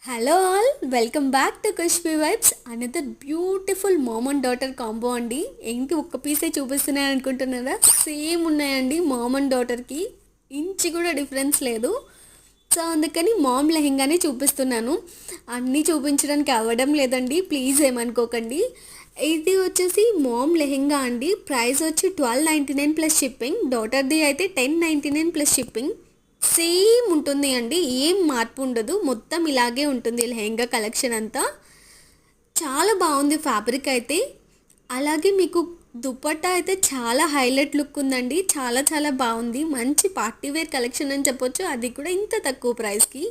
Hello all, welcome back to Kushmi vibes. Another beautiful mom and daughter combo అండి. ఏంటి ఒక్క పీసే చూపిస్తున్నాయి అనుకుంటున్నారా? సేమ్ ఉన్నాయండి. మామ్ అండ్ డాటర్కి ఇంచి కూడా డిఫరెన్స్ లేదు. సో అందుకని మామ్ లెహెంగానే చూపిస్తున్నాను. అన్నీ చూపించడానికి అవ్వడం లేదండి, ప్లీజ్ ఏమనుకోకండి. ఇది వచ్చేసి మామ్ లెహెంగా అండి. ప్రైస్ వచ్చి 1299 ప్లస్ షిప్పింగ్. డాటర్ది అయితే 1099 ప్లస్ షిప్పింగ్. సేమ్ ఉంటుంది అండి, ఏం మార్పు ఉండదు, మొత్తం ఇలాగే ఉంటుంది లెహెంగా కలెక్షన్ అంతా. చాలా బాగుంది ఫ్యాబ్రిక్ అయితే. అలాగే మీకు దుపట్టా అయితే చాలా హైలైట్ లుక్ ఉందండి. చాలా చాలా బాగుంది. మంచి పార్టీవేర్ కలెక్షన్ అని చెప్పొచ్చు, అది కూడా ఇంత తక్కువ ప్రైస్కి.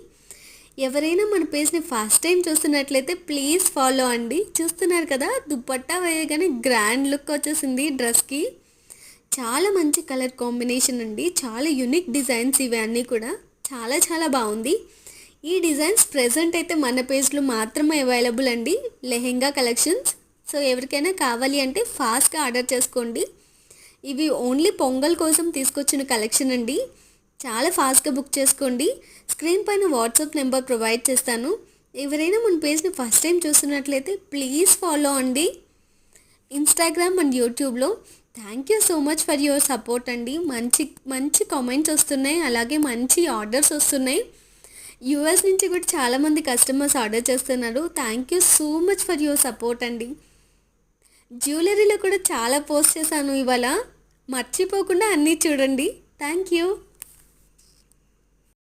ఎవరైనా మన పేజ్ని ఫస్ట్ టైం చూస్తున్నట్లయితే ప్లీజ్ ఫాలో అండి. చూస్తున్నారు కదా, దుపట్టా వేయగానే గ్రాండ్ లుక్ వచ్చేసింది డ్రెస్కి. చాలా మంచి కలర్ కాంబినేషన్ అండి. చాలా యూనిక్ డిజైన్స్ ఇవి అన్నీ కూడా. చాలా చాలా బాగుంది. ఈ డిజైన్స్ ప్రెజెంట్ అయితే మన పేజ్లో మాత్రమే అవైలబుల్ అండి, లెహెంగా కలెక్షన్స్. సో ఎవరికైనా కావాలి అంటే ఫాస్ట్గా ఆర్డర్ చేసుకోండి. ఇవి ఓన్లీ పొంగల్ కోసం తీసుకొచ్చిన కలెక్షన్ అండి. చాలా ఫాస్ట్గా బుక్ చేసుకోండి. స్క్రీన్ పైన వాట్సాప్ నెంబర్ ప్రొవైడ్ చేస్తాను. ఎవరైనా మన పేజ్ని ఫస్ట్ టైం చూస్తున్నట్లయితే ప్లీజ్ ఫాలో అండి, ఇన్స్టాగ్రామ్ అండ్ యూట్యూబ్లో. Thank you so much for your support అండి. మంచి మంచి కామెంట్స్ వస్తున్నాయి, అలాగే మంచి ఆర్డర్స్ వస్తున్నాయి. యూఎస్ నుంచి కూడా చాలామంది కస్టమర్స్ ఆర్డర్ చేస్తున్నారు. Thank you so much for your support అండి. జ్యువెలరీలో కూడా చాలా పోస్ట్ చేశాను ఇవాళ, మర్చిపోకుండా అన్నీ చూడండి. Thank you.